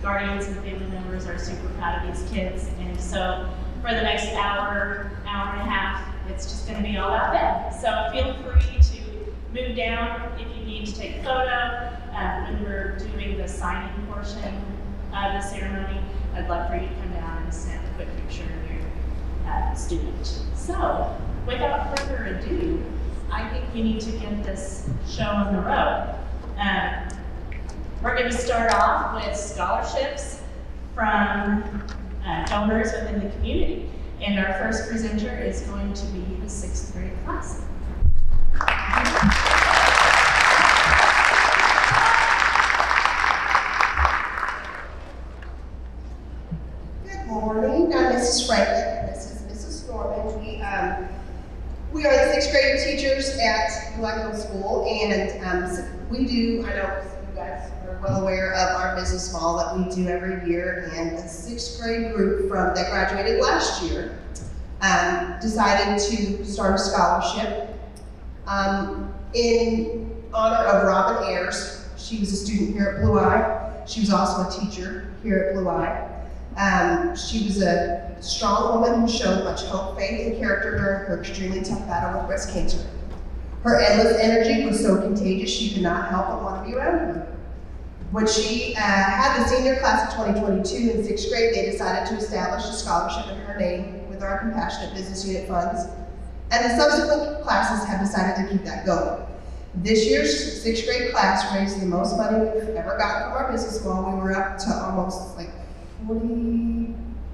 guardians and family members are super proud of these kids. And so for the next hour, hour and a half, it's just going to be all about them. So feel free to move down if you need to take a photo. When we're doing the signing portion of the ceremony, I'd love for you to come down and snap a quick picture of your student. So without further ado, I think we need to get this show on the road. We're going to start off with scholarships from donors within the community. And our first presenter is going to be the 6th grade class. Good morning. I'm Mrs. Franklin. This is Mrs. Norman. We are the 6th grade teachers at Blue Light Middle School, and we do, I know you guys are well aware of our business ball that we do every year, and the 6th grade group that graduated last year decided to start a scholarship in honor of Robin Ayers. She was a student here at Blue Eye. She was also a teacher here at Blue Eye. She was a strong woman who showed much hope, faith, and character during her extremely tough battle with breast cancer. Her endless energy was so contagious you could not help but want to be around her. When she had the senior class of 2022 in 6th grade, they decided to establish a scholarship in her name with our Compassionate Business Unit funds, and the subsequent classes have decided to keep that going. This year's 6th grade class raised the most money we've ever gotten from our business ball. We were up to almost like a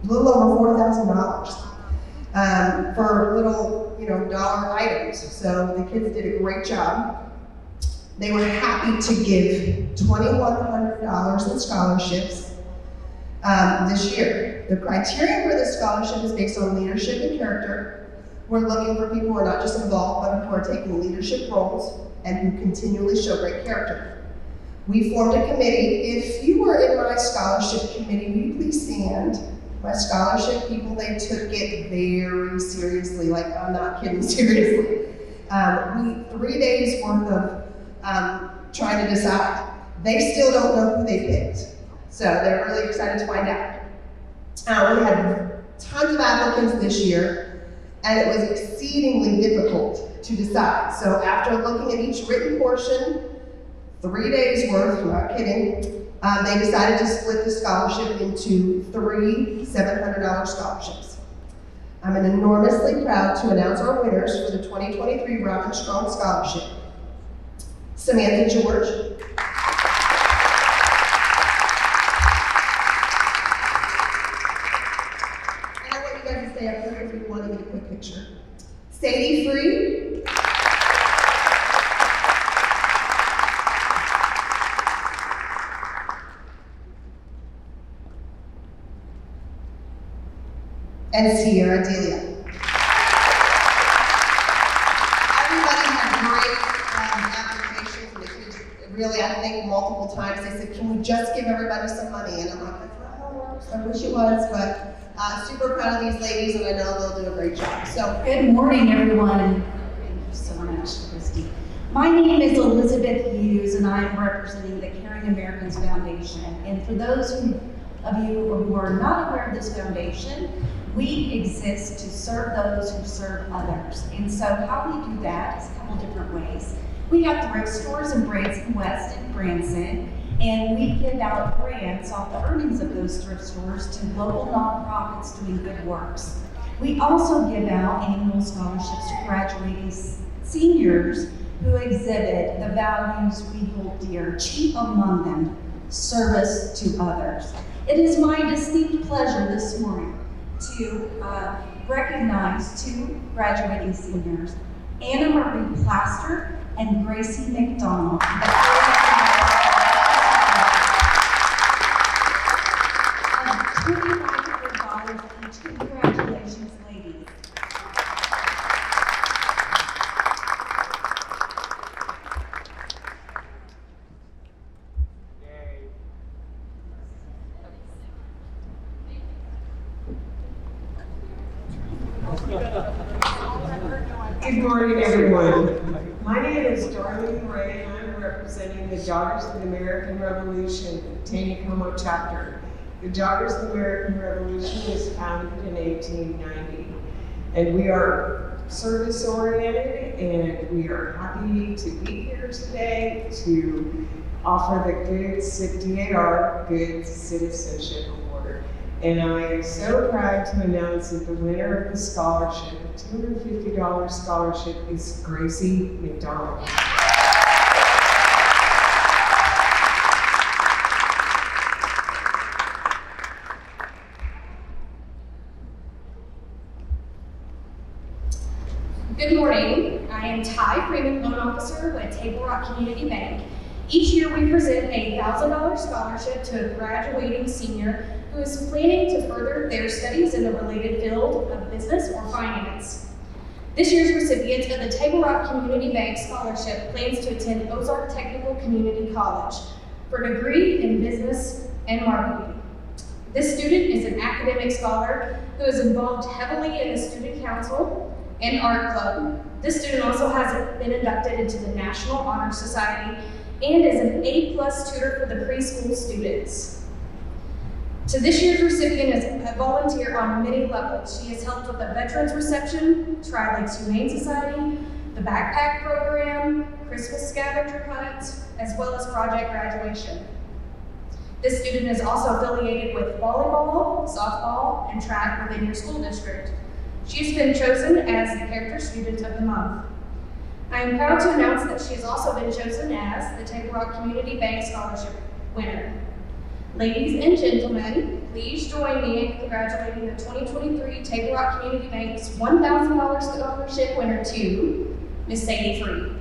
little over $4,000 for little, dollar items. So the kids did a great job. They were happy to give $2,100 in scholarships this year. The criteria for this scholarship is based on leadership and character. We're looking for people who are not just involved, but who are taking leadership roles and who continually show great character. We formed a committee. If you were in my scholarship committee, will you please stand? My scholarship people, they took it very seriously, like I'm not kidding, seriously. 3 days worth of trying to decide. They still don't know who they picked. So they're really excited to find out. We had tons of applicants this year, and it was exceedingly difficult to decide. So after looking at each written portion, 3 days worth, I'm not kidding, they decided to split the scholarship into 3 $700 scholarships. I'm enormously proud to announce our winners for the 2023 Robin Strong Scholarship. Samantha George. And I want you guys to stay up here if you want to get a quick picture. Sadie Free. And Sierra Delia. Everybody had great applications, and the kids really, I think, multiple times they said, "Can we just give everybody some money?" And I'm like, "That's not how it works." I wish it was, but super proud of these ladies, and I know they'll do a great job. So, good morning, everyone. Thank you so much, Christy. My name is Elizabeth Hughes, and I am representing the Caring Americans Foundation. And for those of you who are not aware of this foundation, we exist to serve those who serve others. And so how we do that is a couple different ways. We have thrift stores in Branson West and Branson, and we give out grants off the earnings of those thrift stores to local nonprofits doing good works. We also give out annual scholarships to graduating seniors who exhibit the values we hold dear, chief among them, service to others. It is my distinct pleasure this morning to recognize 2 graduating seniors, Anna Marie Plaster and Gracie McDonald. $2,500 each. Congratulations, ladies. Good morning, everyone. My name is Darlene Ray, and I'm representing the Daughters of the American Revolution, Taneycomo chapter. The Daughters of the American Revolution was founded in 1890, and we are service-oriented, and we are happy to be here today to offer the DAR, Good Citizenship Award. And I am so proud to announce that the winner of the scholarship, $250 scholarship, is Gracie McDonald. Good morning. I am Ty Freeman, loan officer with Table Rock Community Bank. Each year we present a $1,000 scholarship to a graduating senior who is planning to further their studies in the related field of business or finance. This year's recipient of the Table Rock Community Bank Scholarship plans to attend Ozark Technical Community College for a degree in business and marketing. This student is an academic scholar who is involved heavily in the student council and art club. This student also has been inducted into the National Honor Society and is an A+ tutor for the preschool students. So this year's recipient is a volunteer on many levels. She has helped with the Veterans Reception, Tri-Lakes Humane Society, the Backpack Program, Christmas Scavenger Hunt, as well as Project Graduation. This student is also affiliated with volleyball, softball, and track within your school district. She has been chosen as the Character Student of the Month. I am proud to announce that she has also been chosen as the Table Rock Community Bank Scholarship winner. Ladies and gentlemen, please join me in congratulating the 2023 Table Rock Community Bank's $1,000 scholarship winner to Miss Sadie Free.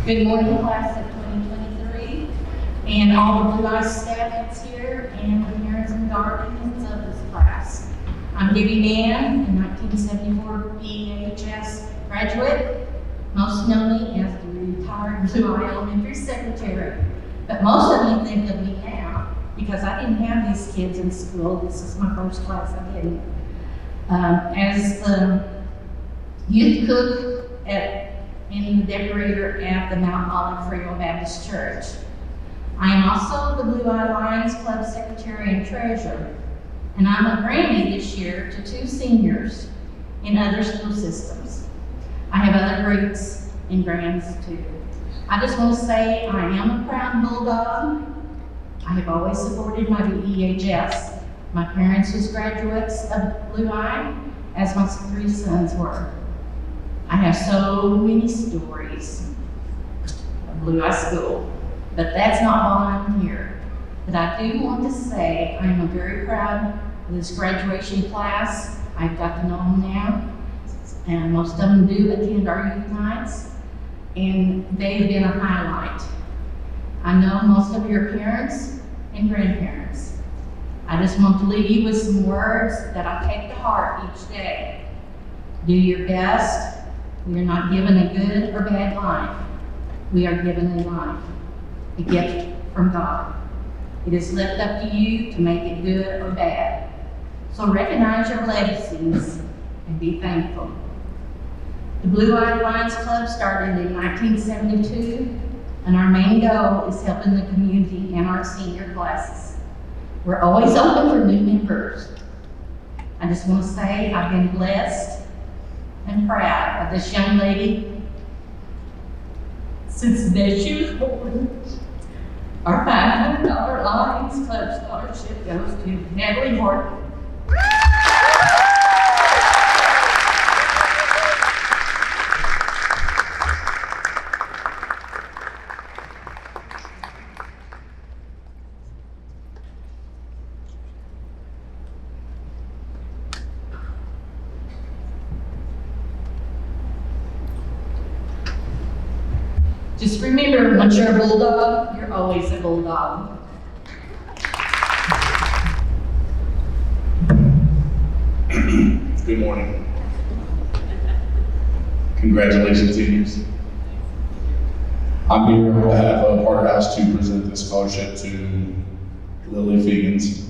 Good morning, class of 2023, and all the Blue Eyes staff that's here, and the parents and guardians of this class. I'm Debbie Mann, a 1974 PEHS graduate, most known me as the retired Blue Eye Elementary secretary. But most of you think of me now, because I didn't have these kids in school. This is my first class I didn't. As the youth cook and the decorator at the Mount Olive Free Will Baptist Church. I am also the Blue Eye Lions Club secretary and treasurer, and I'm a Grammy this year to 2 seniors in other school systems. I have other greats and grands too. I just want to say I am a proud Bulldog. I have always supported my BEHS. My parents was graduates of Blue Eye, as my 3 sons were. I have so many stories of Blue Eye School, but that's not why I'm here. But I do want to say I am very proud of this graduation class. I've got to know them now, and most of them do attend our youth nights, and they've been a highlight. I know most of your parents and grandparents. I just want to leave you with some words that I take to heart each day. Do your best. We are not given a good or bad life. We are given a life, a gift from God. It is left up to you to make it good or bad. So recognize your legacies and be thankful. The Blue Eye Lions Club started in 1972, and our main goal is helping the community and our senior classes. We're always open for new members. I just want to say I've been blessed and proud of this young lady since the day she was born. Our $500 Lions Club scholarship goes to Natalie Horton. Just remember, once you're a Bulldog, you're always a Bulldog. Good morning. Congratulations, seniors. I'm here on behalf of Parker House to present this scholarship to Lily Fegans.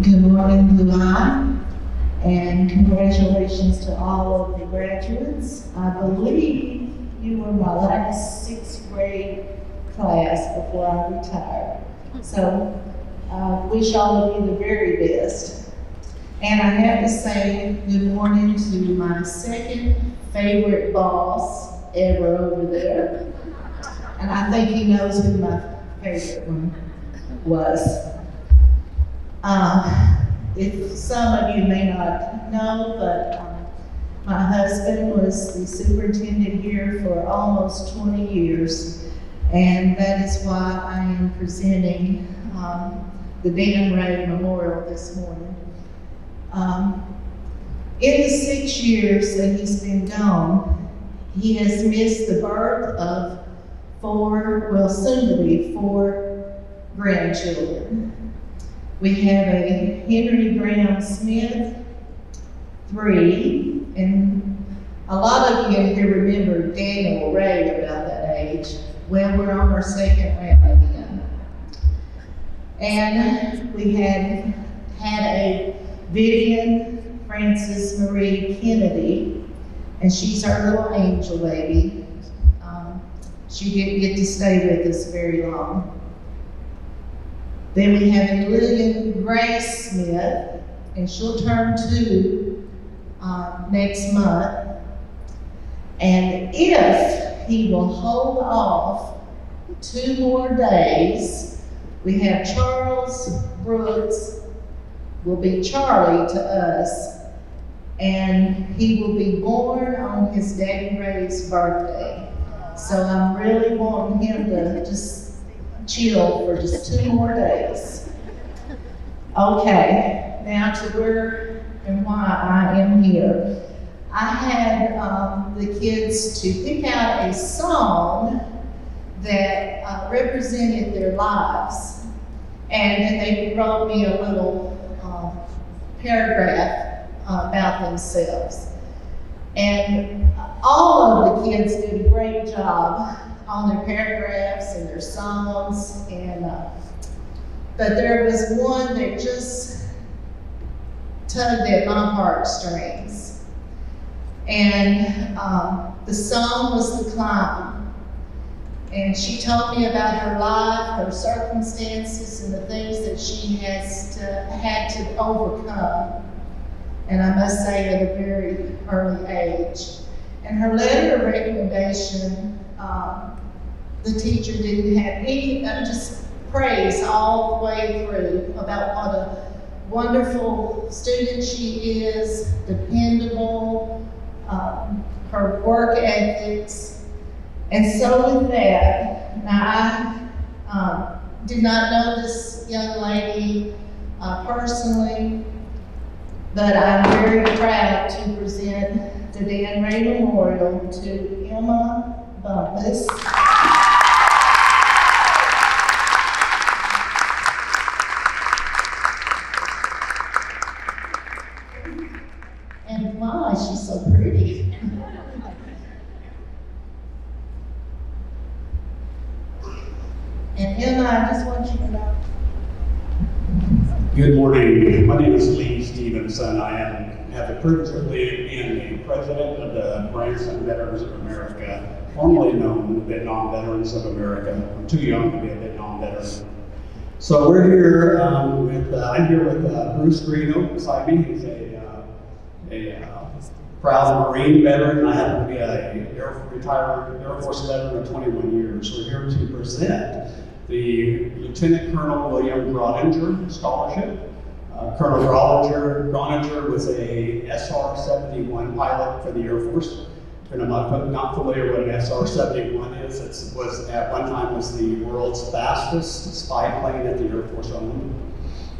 Good morning, Blue Eye, and congratulations to all of the graduates. I believe you were my last 6th grade class before I retired. So I wish all of you the very best. And I have to say good morning to my second favorite boss ever over there. And I think he knows who my favorite one was. If some of you may not know, but my husband was the superintendent here for almost 20 years, and that is why I am presenting the Dan Ray Memorial this morning. In the 6 years that he's been gone, he has missed the birth of 4, soon to be 4 grandchildren. We have a Henry Graham Smith, 3, and a lot of you in here remember Daniel Ray about that age. Well, we're on our 2nd round again. And we had a Vivian Frances Marie Kennedy, and she's our little angel baby. She didn't get to stay with us very long. Then we have a Lillian Grace Smith, and she'll turn 2 next month. And if he will hold off 2 more days, we have Charles Brooks, will be Charlie to us, and he will be born on his Daddy Ray's birthday. So I'm really wanting him to just chill for just 2 more days. Okay, now to where and why I am here. I had the kids to pick out a song that represented their lives, and then they wrote me a little paragraph about themselves. And all of the kids did a great job on their paragraphs and their songs, and but there was one that just tugged at my heartstrings. And the song was The Climb. And she told me about her life, her circumstances, and the things that she had to overcome. And I must say at a very early age. And her letter of recommendation, the teacher didn't have any, just praise all the way through about what a wonderful student she is, dependable, her work ethics. And so with that, now I did not know this young lady personally, but I'm very proud to present the Dan Ray Memorial to Emma Bumpus. And my, she's so pretty. And Emma, I just want you to know. Good morning. My name is Lee Stevenson. I have the privilege of being the president of the Branson Veterans of America, formerly known as Vietnam Veterans of America. I'm too young to be a Vietnam veteran. So we're here I'm here with Bruce Greeno beside me. He's a proud Marine veteran. I happen to be a retired Air Force veteran of 21 years. We're here to present the Lieutenant Colonel William Groninger Scholarship. Colonel Groninger was a SR-71 pilot for the Air Force. And I'm not familiar what an SR-71 is. It was at one time was the world's fastest spy plane at the Air Force One.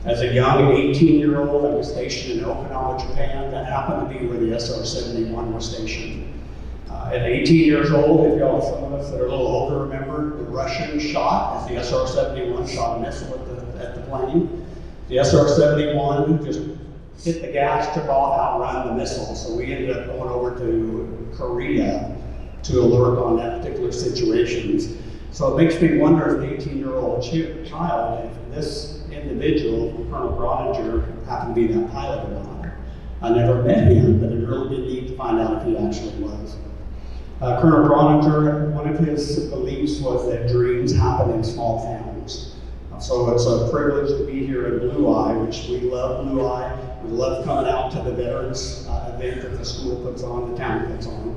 As a young 18-year-old, I was stationed in Okinawa, Japan. That happened to be where the SR-71 was stationed. At 18 years old, if y'all, some of us that are a little older remember, the Russian shot, as the SR-71 shot a missile at the plane. The SR-71 just hit the gas, took off, outrun the missile. So we ended up going over to Korea to alert on that particular situations. So it makes me wonder if the 18-year-old child, if this individual, Colonel Brodinger, happened to be that pilot or not. I never met him, but it really did need to find out if he actually was. Colonel Brodinger, one of his beliefs was that dreams happen in small towns. So it's a privilege to be here in Blue Eye, which we love Blue Eye. We love coming out to the veterans event that the school puts on, the town puts on.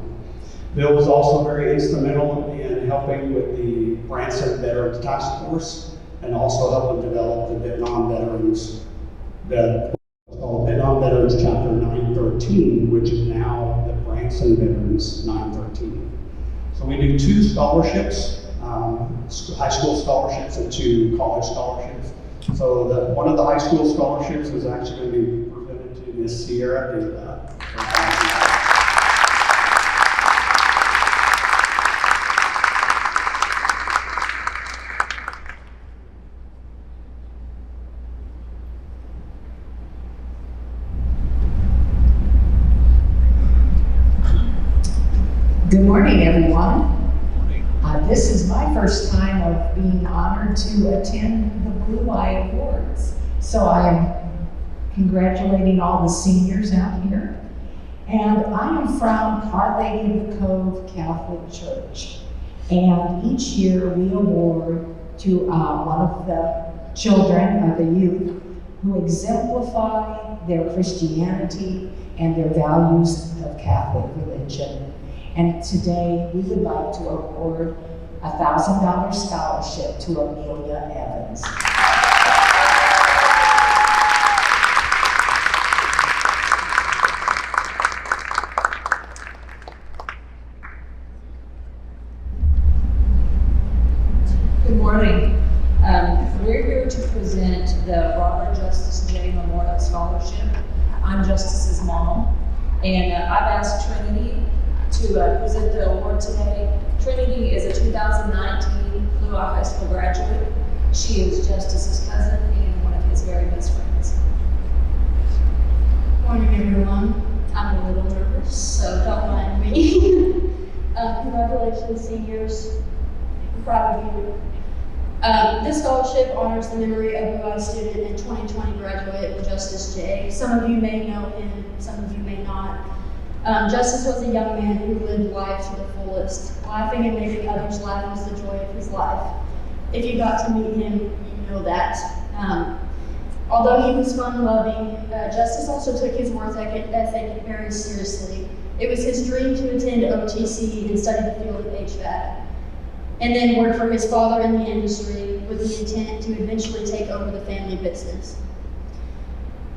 Bill was also very instrumental in helping with the Branson Veterans Task Force and also helping develop the Vietnam Veterans, Vietnam Veterans Chapter 913, which is now the Branson Veterans 913. So we do 2 scholarships, high school scholarships and 2 college scholarships. So one of the high school scholarships is actually going to be presented to Miss Sierra Deva. Good morning, everyone. This is my first time of being honored to attend the Blue Eye Awards. So I'm congratulating all the seniors out here. And I am from Our Lady of the Cove Catholic Church. And each year we award to one of the children, the youth, who exemplify their Christianity and their values of Catholic religion. And today we would like to award a $1,000 scholarship to Amelia Evans. Good morning. We're here to present the Robert Justice J. Memorial Scholarship. I'm Justice's mom, and I've asked Trinity to present the award today. Trinity is a 2019 Blue Eye High School graduate. She is Justice's cousin and one of his very best friends. Morning, everyone. I'm a little nervous, so don't mind me. Congratulations, seniors. I'm proud of you. This scholarship honors the memory of Blue Eye student and 2020 graduate Justice J. Some of you may know him, some of you may not. Justice was a young man who lived life to the fullest. Laughing and making others laugh was the joy of his life. If you got to meet him, you know that. Although he was fun-loving, Justice also took his work ethic very seriously. It was his dream to attend OTC and study the field of HVAC, and then work for his father in the industry with the intent to eventually take over the family business.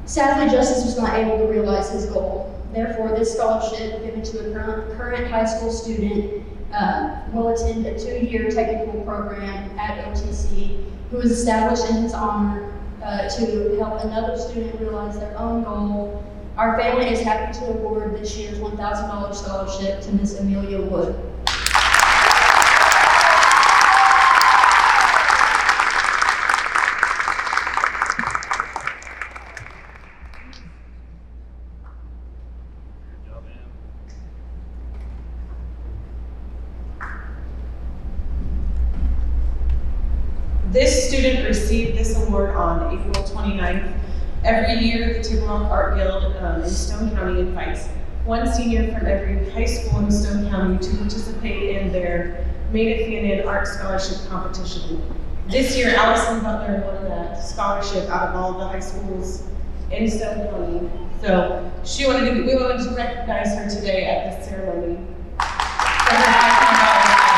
Sadly, Justice was not able to realize his goal. Therefore, this scholarship given to a current high school student will attend a 2-year technical program at OTC, who is established in his honor to help another student realize their own goal. Our family is happy to award this year's $1,000 scholarship to Miss Amelia Wood. This student received this award on April 29th. Every year, the Tiburon Art Guild in Stone County invites one senior from every high school in Stone County to participate in their Maid of Fannin Art Scholarship Competition. This year, Allison Butler won that scholarship out of all the high schools in Stone County. So we wanted to recognize her today at this ceremony. For her $500 scholarship.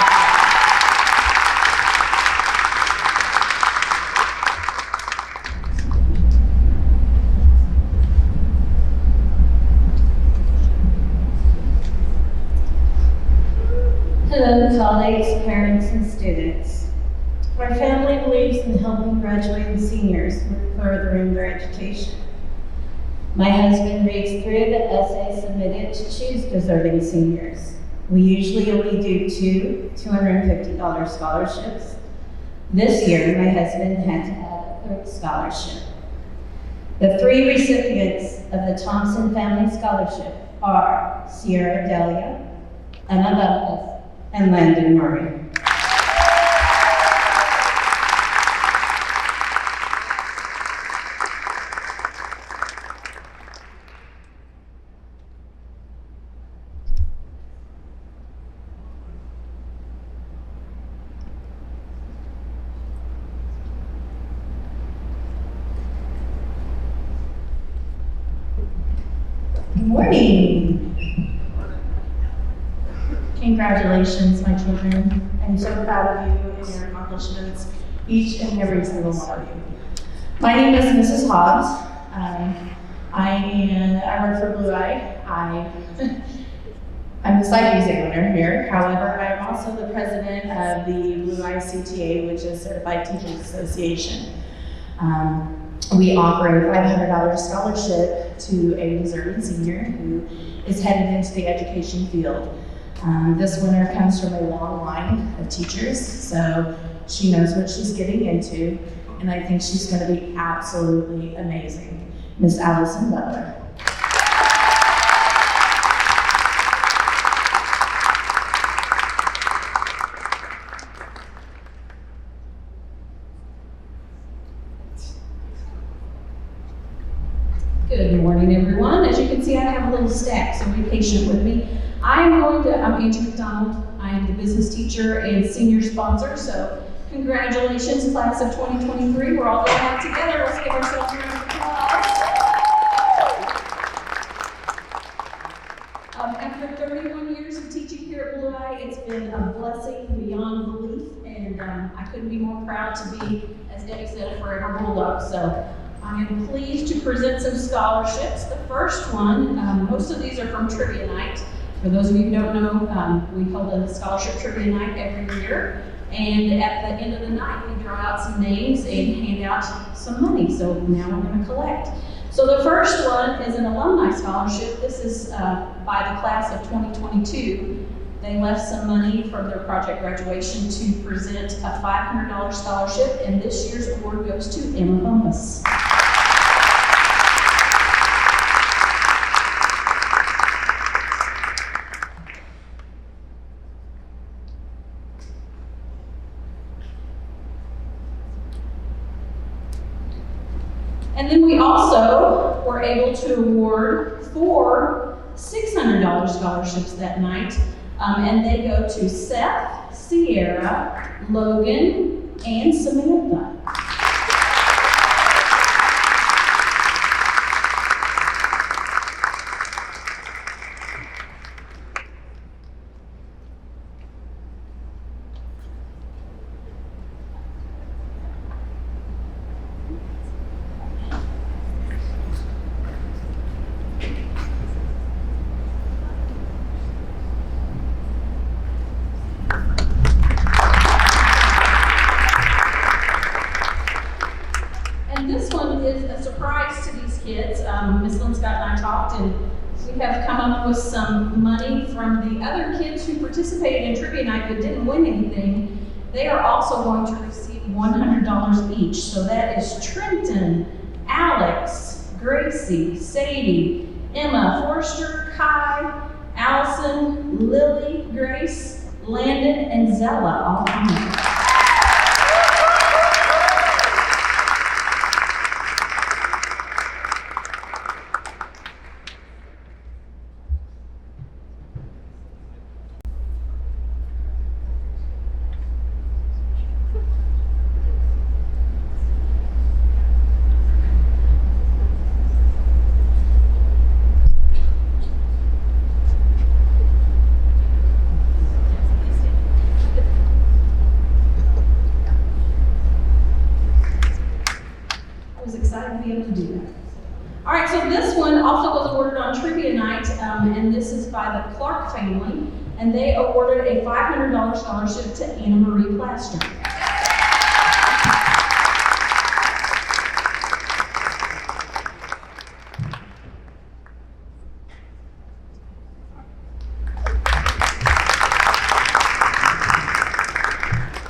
colleagues, parents, and students. Our family believes in helping graduating seniors with furthering their education. My husband reads through the essays submitted to choose deserving seniors. We usually only do two $250 scholarships. This year, my husband had to add a third scholarship. The three recipients of the Thompson Family Scholarship are Sierra Delia, Emma Bumpus, and Landon Murray. Good morning. Congratulations, my children. I'm so proud of you and your accomplishments, each and every single one of you. My name is Mrs. Hobbs. I work for Blue Eye. I'm the site examiner here. However, I'm also the president of the Blue Eye CTA, which is Certified Teachers Association. We offer a $500 scholarship to a deserving senior who is headed into the education field. This winner comes from a long line of teachers, so she knows what she's getting into, and I think she's going to be absolutely amazing. Miss Allison Butler. Good morning, everyone. As you can see, I have a little stack, so be patient with me. I'm Angie McDonald. I am the business teacher and senior sponsor, so congratulations, class of 2023. We're all going out together. Let's give ourselves a round of applause. After 31 years of teaching here at Blue Eye, it's been a blessing beyond belief, and I couldn't be more proud to be, as Debbie said, a forever Bulldog. So I am pleased to present some scholarships. The first one, most of these are from Trivia Night. For those of you who don't know, we hold a scholarship trivia night every year. And at the end of the night, we draw out some names and hand out some money. So now we're going to collect. So the first one is an alumni scholarship. This is by the class of 2022. They left some money from their project graduation to present a $500 scholarship, and this year's award goes to Emma Bumpus. And then we also were able to award 4 $600 scholarships that night, and they go to Seth, Sierra, Logan, and Samantha. Ms. Lynn Scott and I talked, and we have come up with some money from the other kids who participated in Trivia Night but didn't win anything. They are also going to receive $100 each. So that is Trenton, Alex, Gracie, Sadie, Emma, Forrester, Kai, Allison, Lily, Grace, Landon, and Zella, all coming. All right, so this one also was awarded on Trivia Night, and this is by the Clark family, and they awarded a $500 scholarship to Anna Marie Plaster.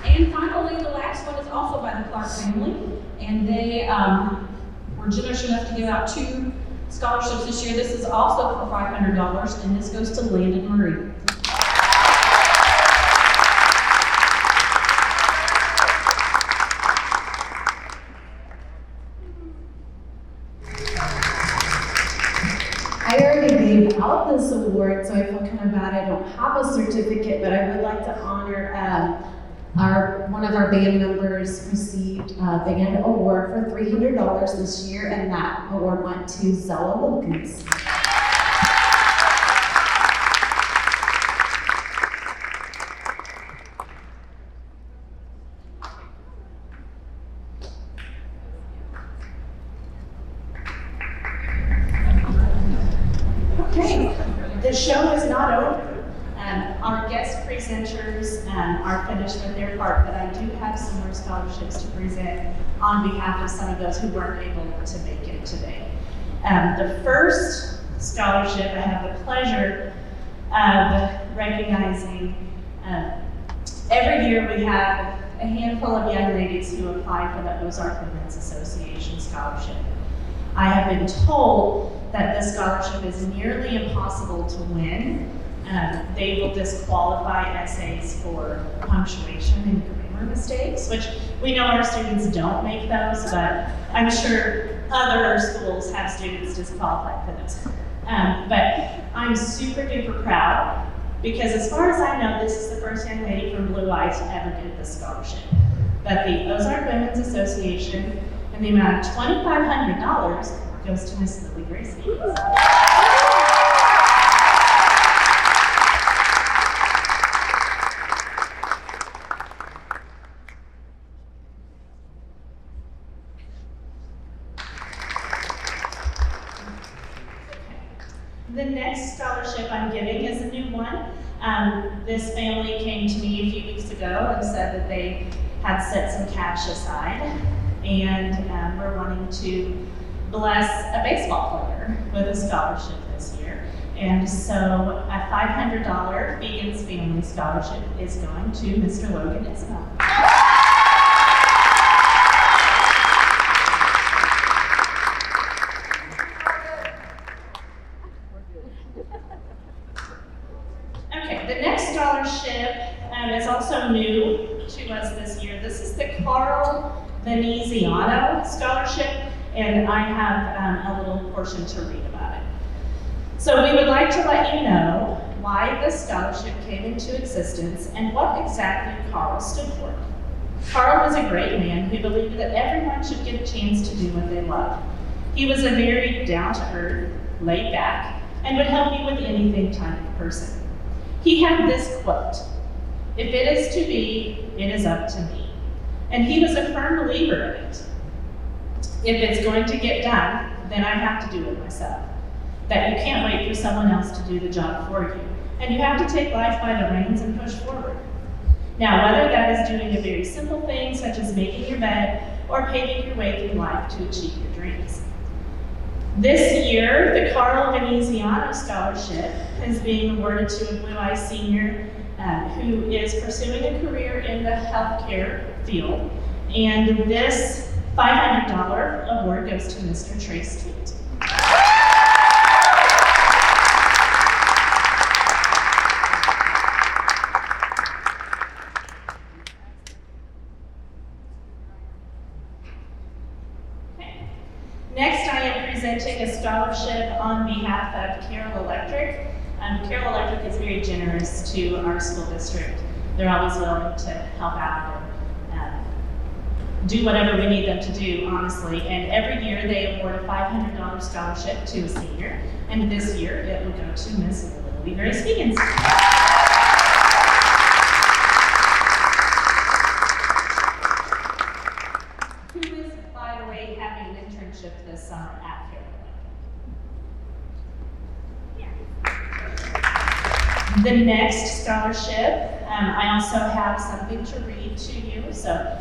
And finally, the last one is also by the Clark family, and they were generous enough to give out 2 scholarships this year. This is also for $500, and this goes to Landon Murray. I already gave out this award, so I feel kind of bad I don't have a certificate, but I would like to honor one of our band members received a band award for $300 this year, and that award went to Zella Wilkins. Okay, the show is not over. Our guest presenters are finished with their part, but I do have some more scholarships to present on behalf of some of those who weren't able to make it today. The first scholarship I have the pleasure of recognizing. Every year we have a handful of young ladies who apply for the Ozark Women's Association scholarship. I have been told that this scholarship is nearly impossible to win. They will disqualify essays for punctuation and grammar mistakes, which we know our students don't make those, but I'm sure other schools have students disqualified for those. But I'm super duper proud because as far as I know, this is the first young lady from Blue Eye to ever get this scholarship. But the Ozark Women's Association, and the amount of $2,500 goes to Miss Lily Grace Higgins. The next scholarship I'm giving is a new one. This family came to me a few weeks ago and said that they had set some cash aside and we're wanting to bless a baseball player with a scholarship this year. And so a $500 Vegans Family Scholarship is going to Mr. Logan Isabel. Okay, the next scholarship is also new to us this year. This is the Carl Veneziano Scholarship, and I have a little portion to read about it. So we would like to let you know why this scholarship came into existence and what exactly Carl stood for. Carl was a great man who believed that everyone should get a chance to do what they love. He was a very down-to-earth, laid-back, and would help you with anything type of person. He had this quote, "If it is to be, it is up to me." And he was a firm believer in it. If it's going to get done, then I have to do it myself. That you can't wait for someone else to do the job for you. And you have to take life by the reins and push forward. Now, whether that is doing a very simple thing, such as making your bed, or paving your way through life to achieve your dreams. This year, the Carl Veneziano Scholarship is being awarded to a Blue Eye senior who is pursuing a career in the healthcare field. And this $500 award goes to Mr. Trace Tweet. Next, I am presenting a scholarship on behalf of Carroll Electric. Carroll Electric is very generous to our school district. They're always willing to help out and do whatever we need them to do, honestly. And every year they award a $500 scholarship to a senior. And this year it will go to Miss Lily Grace Higgins. Who is, by the way, having an internship this summer at Carroll Electric. The next scholarship, I also have something to read to you. So,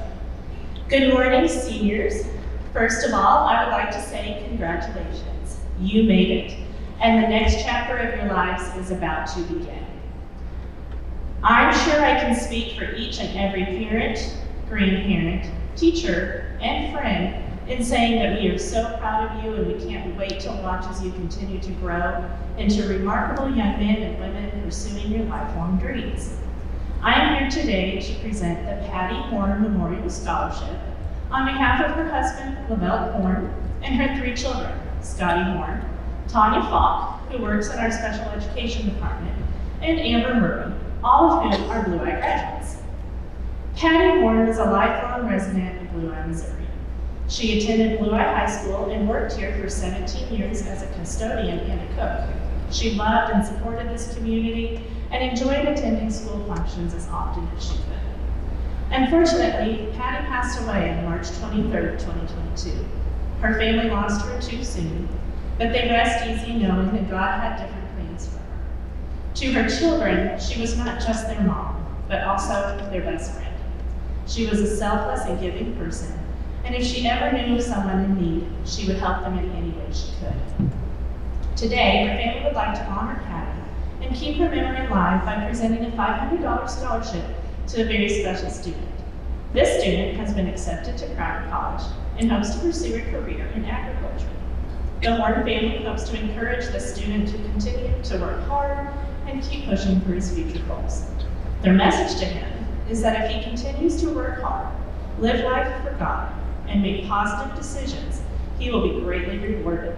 good morning, seniors. First of all, I would like to say congratulations. You made it. And the next chapter of your lives is about to begin. I'm sure I can speak for each and every parent, grandparent, teacher, and friend in saying that we are so proud of you and we can't wait to watch as you continue to grow into remarkable young men and women pursuing your lifelong dreams. I am here today to present the Patty Horn Memorial Scholarship on behalf of her husband, Lavelle Horn, and her 3 children, Scotty Horn, Tanya Falk, who works in our special education department, and Amber Murray, all of whom are Blue Eye graduates. Patty Horn is a lifelong resident of Blue Eye, Missouri. She attended Blue Eye High School and worked here for 17 years as a custodian and a cook. She loved and supported this community and enjoyed attending school functions as often as she could. Unfortunately, Patty passed away on March 23rd, 2022. Her family lost her too soon, but they rest easy knowing that God had different plans for her. To her children, she was not just their mom, but also their best friend. She was a selfless and giving person, and if she ever knew of someone in need, she would help them in any way she could. Today, her family would like to honor Patty and keep her memory alive by presenting a $500 scholarship to a very special student. This student has been accepted to Crowder College and hopes to pursue a career in agriculture. The Horn family hopes to encourage the student to continue to work hard and keep pushing for his future goals. Their message to him is that if he continues to work hard, live life for God, and make positive decisions, he will be greatly rewarded.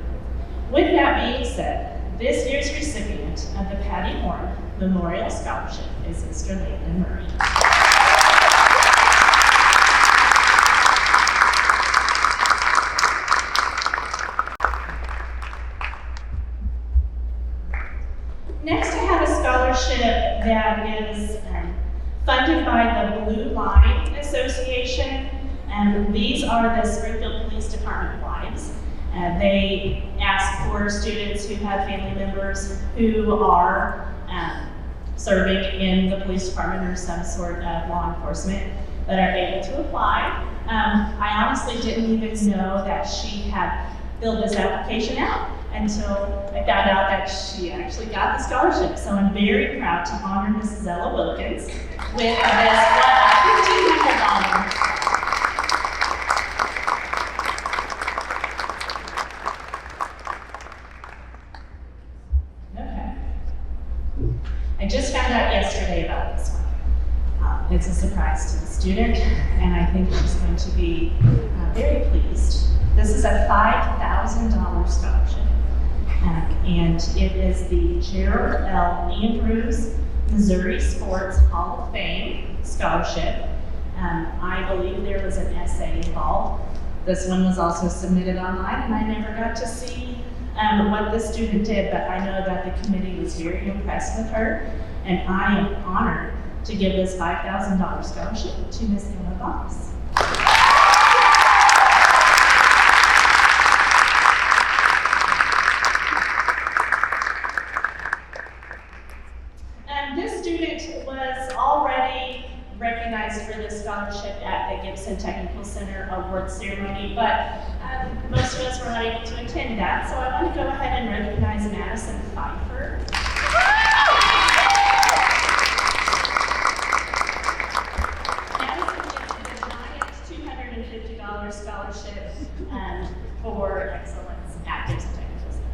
With that being said, this year's recipient of the Patty Horn Memorial Scholarship is Mr. Layton Murray. Next, I have a scholarship that is funded by the Blue Line Association. These are the Springfield Police Department wives. They ask for students who have family members who are serving in the police department or some sort of law enforcement that are able to apply. I honestly didn't even know that she had filled this application out until I found out that she actually got the scholarship. So I'm very proud to honor Mrs. Ella Wilkins with this $1,500. I just found out yesterday about this one. It's a surprise to the student, and I think she's going to be very pleased. This is a $5,000 scholarship, and it is the Gerald L. Andrews Missouri Sports Hall of Fame Scholarship. I believe there was an essay involved. This one was also submitted online, and I never got to see what the student did, but I know that the committee was very impressed with her, and I am honored to give this $5,000 scholarship to Ms. Emma Voss. This student was already recognized for this scholarship at the Gibson Technical Center Award Ceremony, but most of us were not able to attend that, so I want to go ahead and recognize Madison Pfeiffer. Madison gets the giant $250 scholarship for excellence at Gibson Technical Center.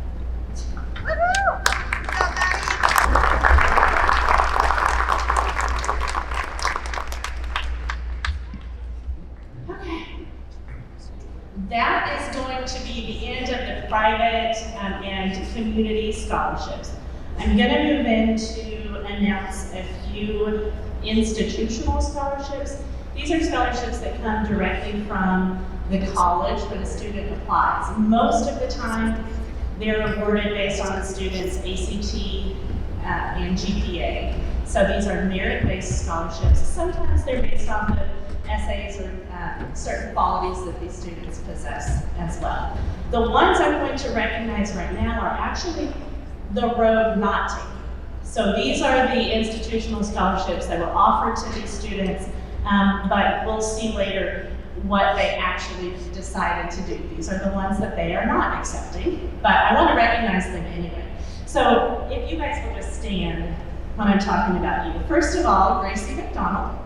That is going to be the end of the private and community scholarships. I'm going to move in to announce a few institutional scholarships. These are scholarships that come directly from the college when a student applies. Most of the time, they're awarded based on the student's ACT and GPA. So these are merit-based scholarships. Sometimes they're based off of essays or certain qualities that these students possess as well. The ones I'm going to recognize right now are actually the road not taken. So these are the institutional scholarships that were offered to these students, but we'll see later what they actually decided to do. These are the ones that they are not accepting, but I want to recognize them anyway. So if you guys will just stand when I'm talking about you. First of all, Gracie McDonald.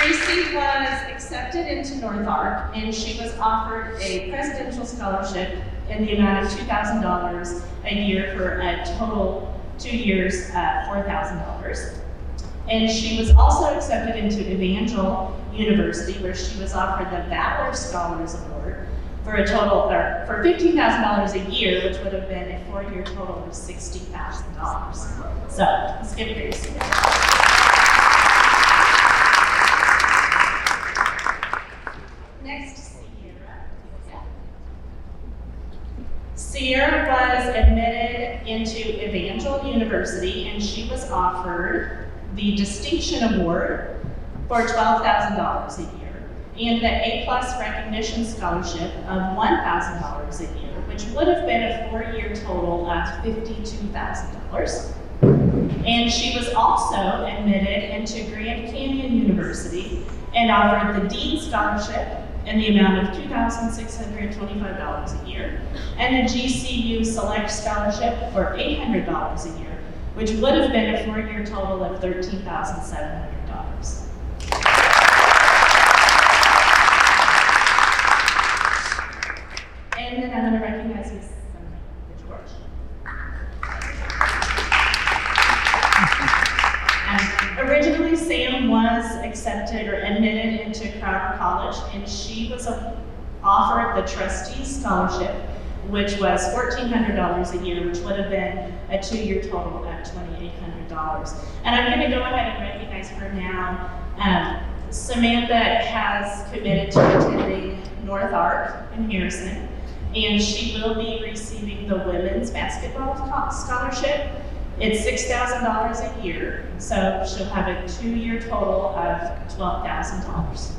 Gracie was accepted into North Ark, and she was offered a presidential scholarship in the amount of $2,000 a year for a total 2 years, $4,000. And she was also accepted into Evangel University, where she was offered the Valor Scholars Award for a total, or for $15,000 a year, which would have been a 4-year total of $60,000. So let's give Gracie that. Next, Sierra was admitted into Evangel University, and she was offered the Distinction Award for $12,000 a year and the A+ Recognition Scholarship of $1,000 a year, which would have been a 4-year total of $52,000. And she was also admitted into Grand Canyon University and offered the Dean Scholarship in the amount of $2,625 a year, and the GCU Select Scholarship for $800 a year, which would have been a 4-year total of $13,700. And then I'm going to recognize Ms. George. Originally, Sam was accepted or admitted into Crowder College, and she was offered the Trustees Scholarship, which was $1,400 a year, which would have been a 2-year total of $2,800. And I'm going to go ahead and recognize her now. Samantha has committed to attending North Ark in Harrison, and she will be receiving the Women's Basketball Scholarship. It's $6,000 a year, so she'll have a 2-year total of $12,000.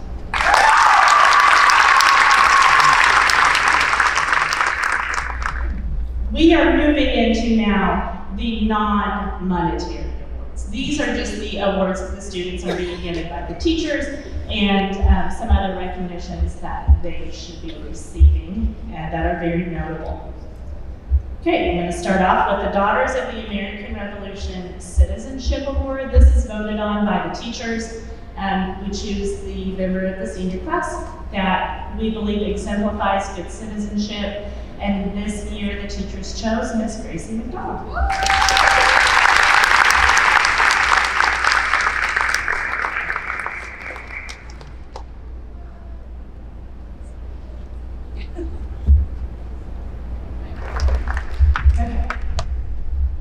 We are moving into now the non-monetary awards. These are just the awards that the students are being given by the teachers and some other recognitions that they should be receiving that are very notable. Okay, I'm going to start off with the Daughters of the American Revolution Citizenship Award. This is voted on by the teachers. We choose the member of the senior class that we believe exemplifies good citizenship. And this year, the teachers chose Miss Gracie McDonald.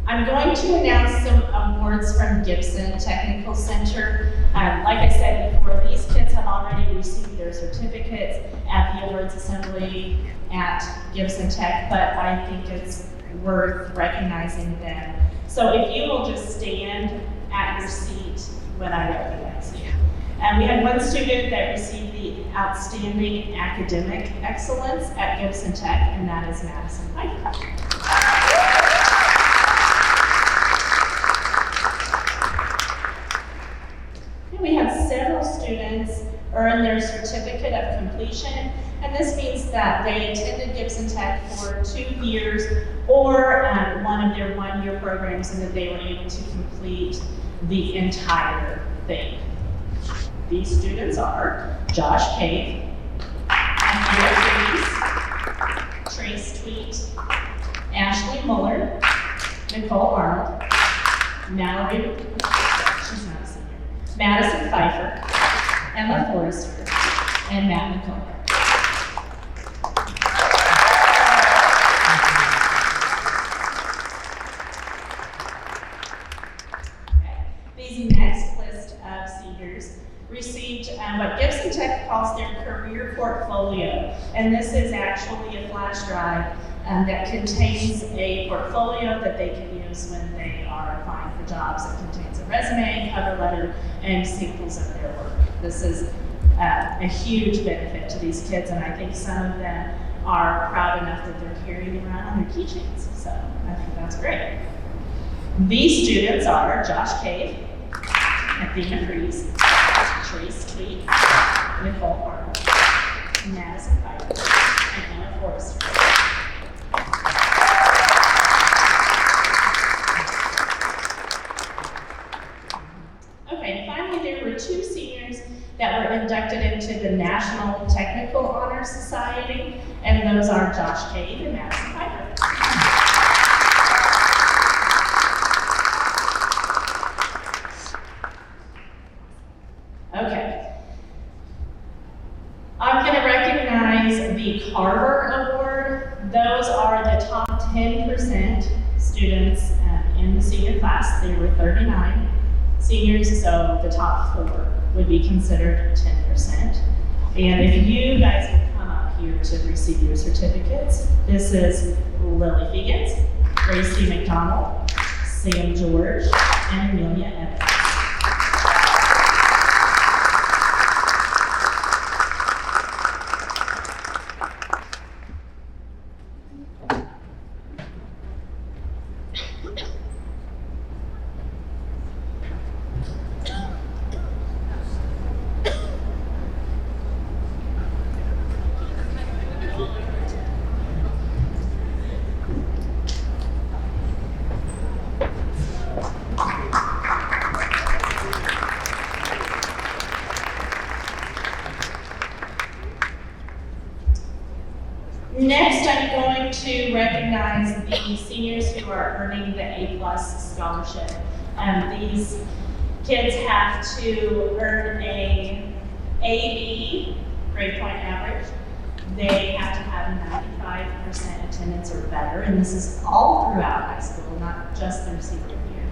I'm going to announce some awards from Gibson Technical Center. Like I said before, these kids have already received their certificates at the awards assembly at Gibson Tech, but I think it's worth recognizing them. So if you will just stand at your seat when I recognize you. And we had one student that received the Outstanding Academic Excellence at Gibson Tech, and that is Madison Pfeiffer. We had several students earn their certificate of completion, and this means that they attended Gibson Tech for 2 years or one of their 1-year programs, and that they were able to complete the entire thing. These students are Josh Cave, Amanda Reese, Trace Tweet, Ashley Muller, Nicole Arnold, Mallory, she's not a senior, Madison Pfeiffer, Emma Forrester, and Matt McCullough. These next list of seniors received what Gibson Tech calls their career portfolio. And this is actually a flash drive that contains a portfolio that they can use when they are applying for jobs. It contains a resume, cover letter, and samples of their work. This is a huge benefit to these kids, and I think some of them are proud enough that they're carrying around on their keychains. So I think that's great. These students are Josh Cave, Athena Freeze, Trace Tweed, Nicole Arnold, Madison Piper, and Emma Forrester. Okay, and finally, there were 2 seniors that were inducted into the National Technical Honor Society, and those are Josh Cave and Madison Piper. Okay. I'm going to recognize the Carver Award. Those are the top 10% students in the senior class. There were 39 seniors, so the top 4 would be considered 10%. And if you guys would come up here to receive your certificates, this is Lily Fegans, Gracie McDonald, Sam George, and Amelia Evans. Next, I'm going to recognize the seniors who are earning the A+ scholarship. These kids have to earn a AB, grade point average. They have to have 95% attendance or better, and this is all throughout high school, not just their senior year.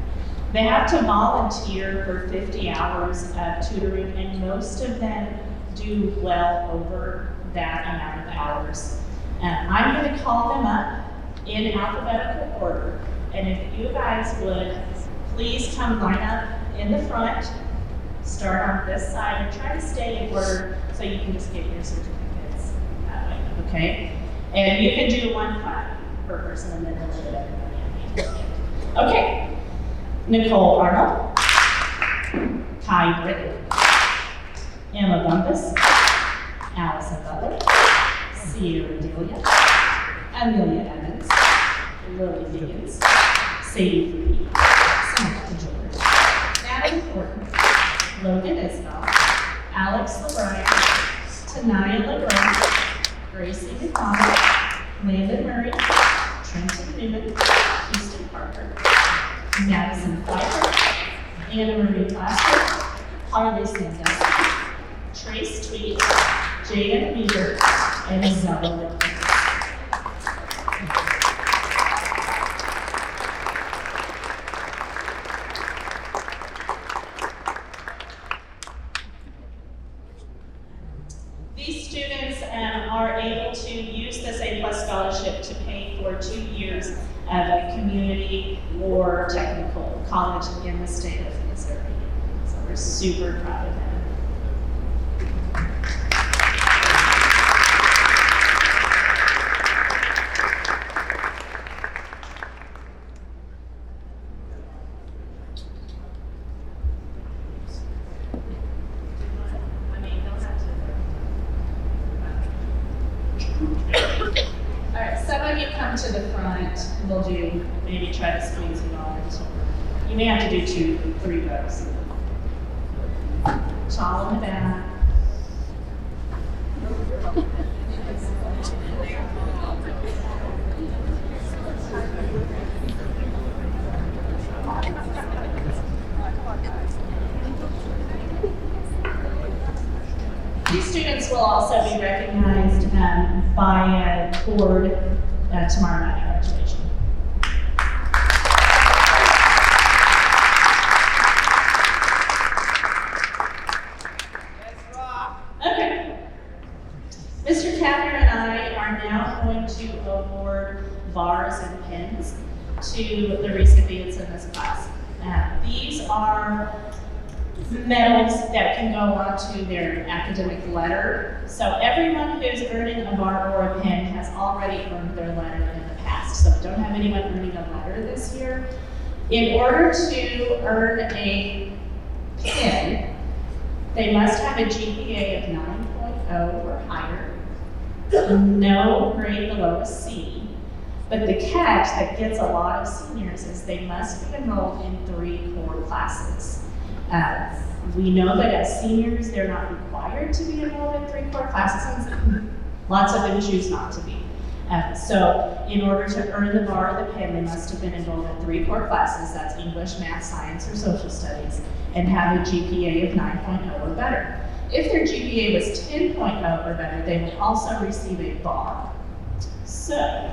They have to volunteer for 50 hours of tutoring, and most of them do well over that amount of hours. I'm going to call them up in alphabetical order, and if you guys would please come line up in the front, start on this side, and try to stay in order so you can just get your certificates that way, okay? And you can do 1 clap per person, and then we'll let everybody in. Okay, Nicole Arnold, Kai Britton, Emma Bumpus, Allison Butler, Sierra Delia, Amelia Evans, Lily Fegans, Sadie Free, Samantha George, Natalie Horton, Logan Isbell, Alex LeBryan, Tanaya LeBryan, Gracie McConnell, Landon Murray, Trenton Newman, Houston Parker, Madison Pfeiffer, Anna Marie Plaster, Harley Sandusky, Trace Tweed, Jaden Weaver, and Isabella Wilkins. These students are able to use this A+ scholarship to pay for 2 years of a community or technical college in the state of Missouri. So we're super proud of them. All right, some of you come to the front, and we'll do, maybe try to squeeze it all into. You may have to do 2, 3 rows. Tall in the back. These students will also be recognized by a board tomorrow night at graduation. Okay. Mr. Kapner and I are now going to award bars and pins to the recipients in this class. These are medals that can go onto their academic letter. So everyone who's earning a bar or a pin has already earned their letter in the past. So we don't have anyone earning a letter this year. In order to earn a pin, they must have a GPA of 9.0 or higher, no grade below a C. But the catch that gets a lot of seniors is they must be enrolled in 3 core classes. We know that as seniors, they're not required to be enrolled in 3 core classes, and lots of them choose not to be. So in order to earn the bar or the pin, they must have been enrolled in 3 core classes, that's English, Math, Science, or Social Studies, and have a GPA of 9.0 or better. If their GPA was 10.0 or better, they would also receive a bar. So,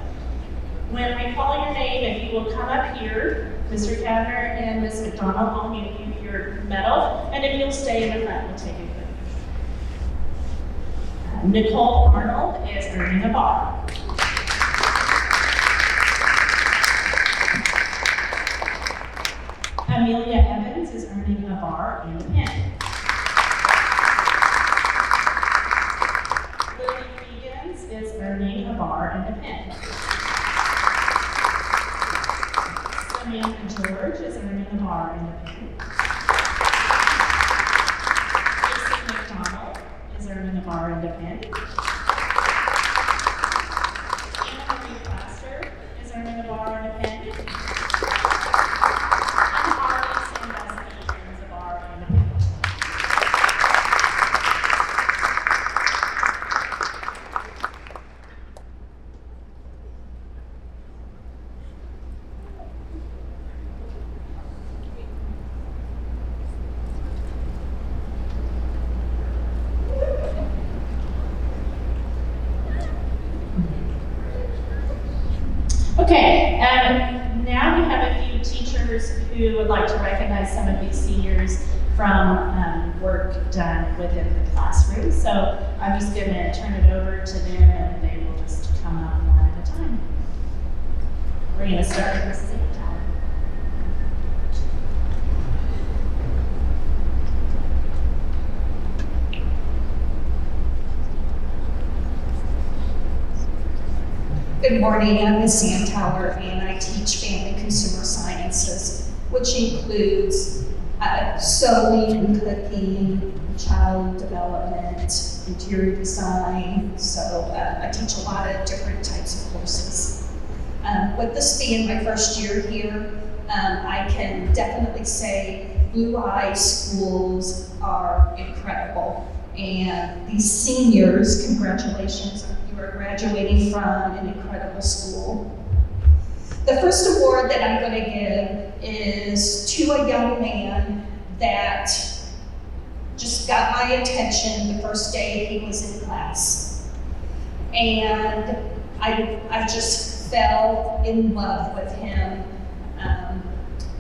when I call your name, if you will come up here, Mr. Kavner and Ms. McDonald, I'll hand you your medal, and if you'll stay in the front, we'll take a quick picture. Nicole Arnold is earning a bar. Amelia Evans is earning a bar and a pin. Lily Fegans is earning a bar and a pin. Samantha George is earning a bar and a pin. Lisa McDonald is earning a bar and a pin. Anna Marie Plaster is earning a bar and a pin. And Harley Sandusky earns a bar and a pin. Okay, now we have a few teachers who would like to recognize some of these seniors from work done within the classroom. So I'm just going to turn it over to them and they will just come up one at a time. We're going to start with Mrs. Anton. Good morning, I'm Ms. Santauer, and I teach family consumer sciences, which includes sewing and cooking, child development, interior design. So I teach a lot of different types of courses. With this being my first year here, I can definitely say Blue Eye schools are incredible. And these seniors, congratulations, you are graduating from an incredible school. The first award that I'm going to give is to a young man that just got my attention the first day he was in class. And I just fell in love with him.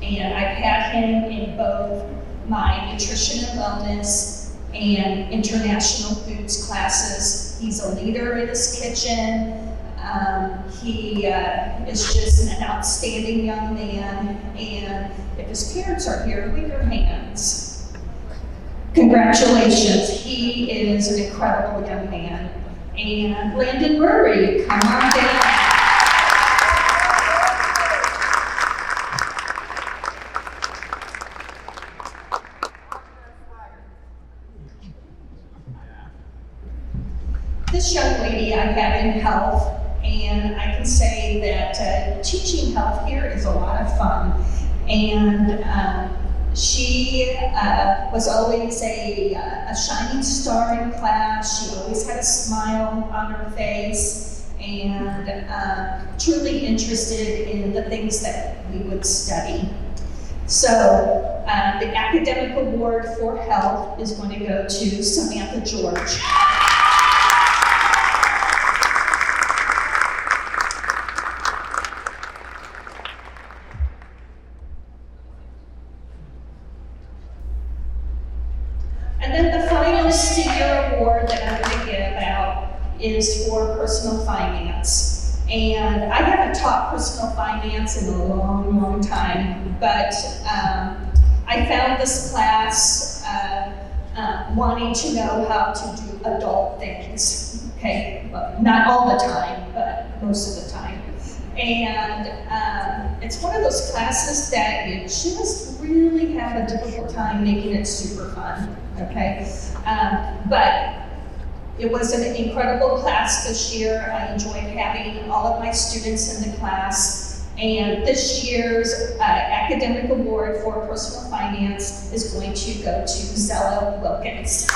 And I've had him in both my nutrition and wellness and international foods classes. He's a leader in his kitchen. He is just an outstanding young man. And if his parents are here, wave your hands. Congratulations, he is an incredible young man. And Landon Murray, come on down. This young lady I have in health, and I can say that teaching health here is a lot of fun. And she was always a shining star in class. She always had a smile on her face, and truly interested in the things that we would study. So the academic award for health is going to go to Samantha George. And then the final senior award that I'm going to give out is for personal finance. And I haven't taught personal finance in a long, long time, but I found this class wanting to know how to do adult things, okay? Well, not all the time, but most of the time. And it's one of those classes that you just really have a difficult time making it super fun, okay? But it was an incredible class this year. I enjoyed having all of my students in the class. And this year's academic award for personal finance is going to go to Zella Wilkins.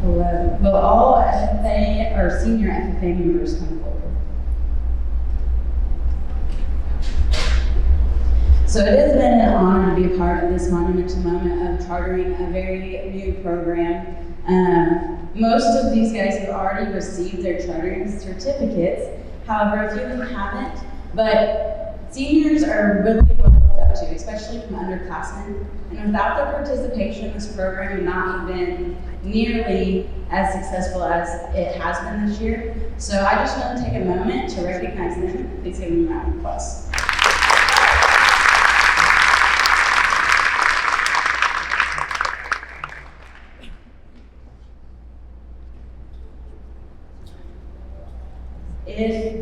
Hello. Will all FFA or senior FFA members come forward? So it has been an honor to be a part of this monumental moment of chartering a very new program. Most of these guys have already received their chartering certificates. However, a few of them haven't, but seniors are really well looked up to, especially from underclassmen. And without their participation, this program would not have been nearly as successful as it has been this year. So I just want to take a moment to recognize them. Please give them a round of applause. If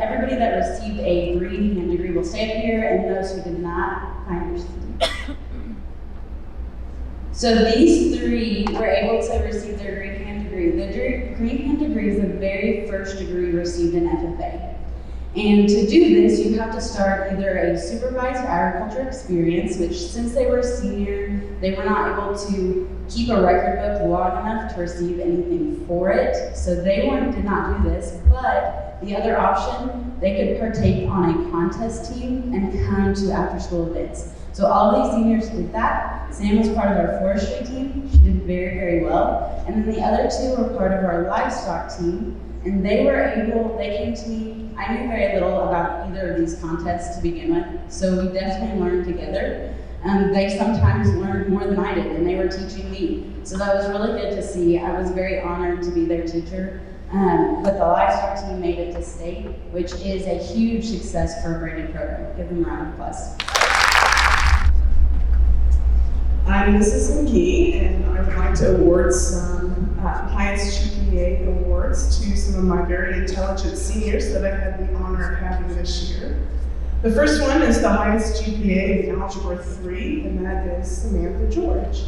everybody that received a green hand degree will stay up here, and those who did not, find your seat. So these three were able to receive their green hand degree. The green hand degree is the very first degree received in FFA. And to do this, you have to start either a supervised agriculture experience, which since they were a senior, they were not able to keep a record book long enough to receive anything for it. So they did not do this, but the other option, they could partake on a contest team and come to after-school events. So all of these seniors did that. Sam was part of our forestry team. She did very, very well. And then the other two were part of our livestock team. And they came to me. I knew very little about either of these contests to begin with. So we definitely learned together. They sometimes learned more than I did, and they were teaching me. So that was really good to see. I was very honored to be their teacher. But the livestock team made it to state, which is a huge success for a branded program. Give them a round of applause. I'm Mrs. McGee, and I would like to award some highest GPA awards to some of my very intelligent seniors that I had the honor of having this year. The first one is the highest GPA in Algebra 3, and that is Samantha George.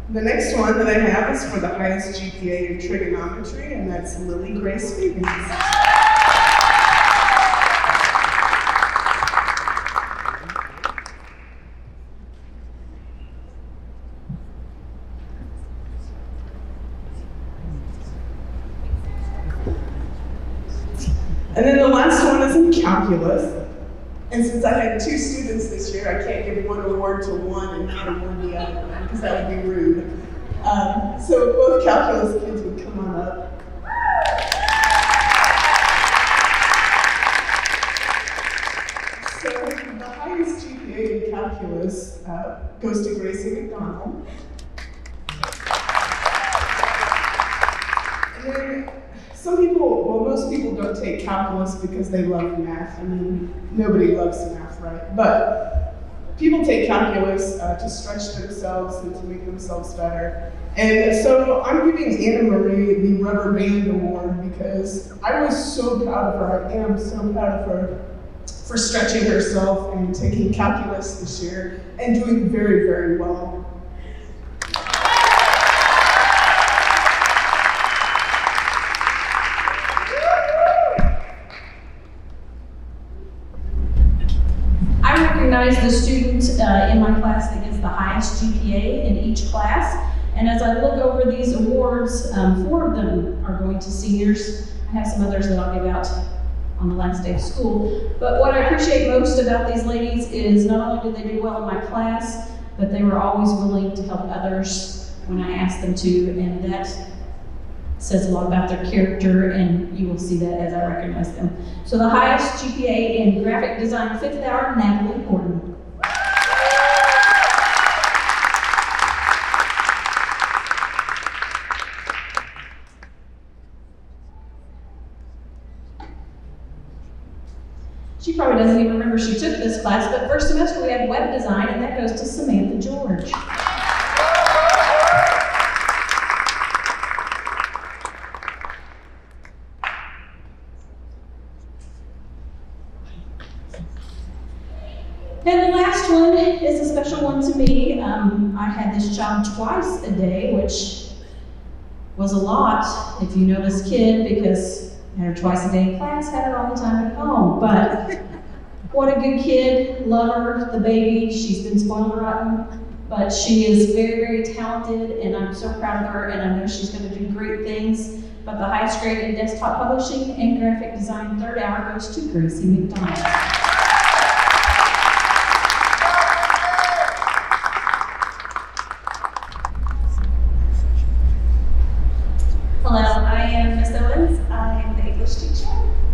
The next one that I have is for the highest GPA in trigonometry, and that's Lily Grace Fegans. And then the last one is in calculus. And since I had two students this year, I can't give one award to one and not award the other one, because that would be rude. So if both calculus kids would come on up. So the highest GPA in calculus goes to Gracie McDonald. And then most people don't take calculus because they love math. I mean, nobody loves math, right? But people take calculus to stretch themselves and to make themselves better. And so I'm giving Anna Marie the Rubber Band Award because I was so proud of her. I am so proud of her for stretching herself and taking calculus this year and doing very, very well. The student in my class that gets the highest GPA in each class. And as I look over these awards, 4 of them are going to seniors. I have some others that I'll give out on the last day of school. But what I appreciate most about these ladies is not only did they do well in my class, but they were always willing to help others when I asked them to. And that says a lot about their character, and you will see that as I recognize them. So the highest GPA in graphic design, 5th hour, Natalie Gordon. She probably doesn't even remember she took this class, but first semester we had web design, and that goes to Samantha George. And the last one is a special one to me. I had this job twice a day, which was a lot if you know this kid, because I had her twice a day in class, had her all the time at home. But what a good kid, love her, the baby. She's been spoiled rotten, but she is very, very talented, and I'm so proud of her, and I know she's going to do great things. But the highest grade in desktop publishing and graphic design, 3rd hour, goes to Gracie McDonald. Hello, I am Miss Owens. I'm the English teacher,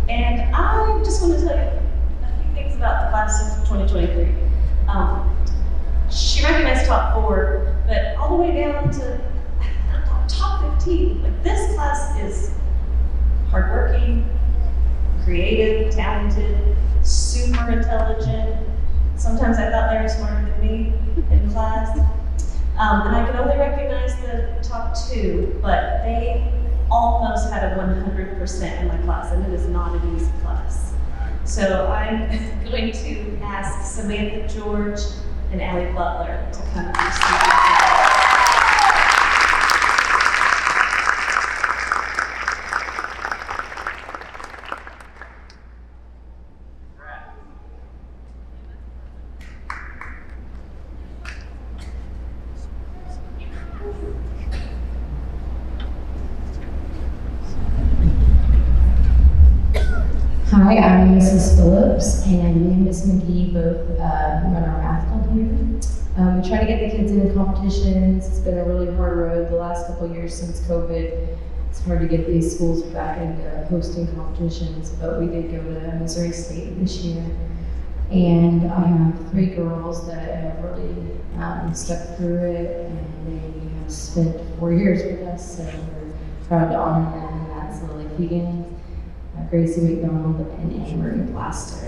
and I just want to tell you a few things about the class of 2023. She recognized top 4, but all the way down to top 15. Like, this class is hardworking, creative, talented, super intelligent. Sometimes I thought they were smarter than me in class. And I could only recognize the top 2, but they almost had a 100% in my class, and it is not an easy class. So I'm going to ask Samantha George and Allie Butler to come and receive. Hi, I'm Mrs. Phillips, and me and Miss McGee both run our math club here. We try to get the kids into competitions. It's been a really hard road the last couple of years since COVID. It's hard to get these schools back into hosting competitions, but we did go to Missouri State this year. And I have 3 girls that have really stuck through it, and they have spent 4 years with us, so we're proud to honor them. And that's Lily Fegan, Gracie McDonald, and Anne-Marie Blaster.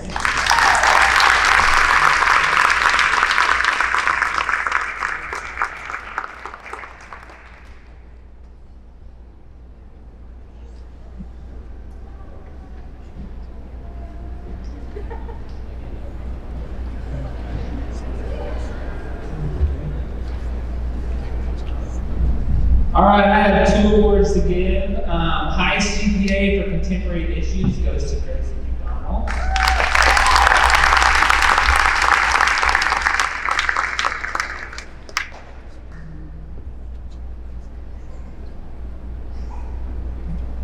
All right, I have 2 awards to give. Highest GPA for contemporary issues goes to Gracie McDonald.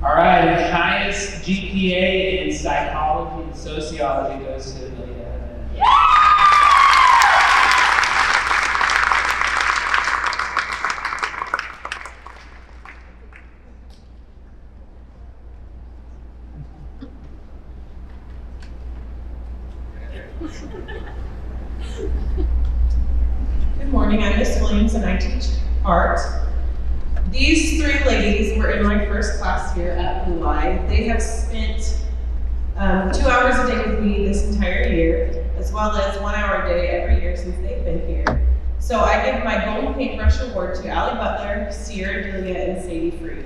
All right, highest GPA in psychology and sociology goes to Amelia Evans. Good morning, I'm Miss Williams and I teach art. These 3 ladies were in my first class here at Blue Eye. They have spent 2 hours a day with me this entire year, as well as 1 hour a day every year since they've been here. So I give my Golden Paintbrush Award to Allie Butler, Sierra Delia, and Sadie Free.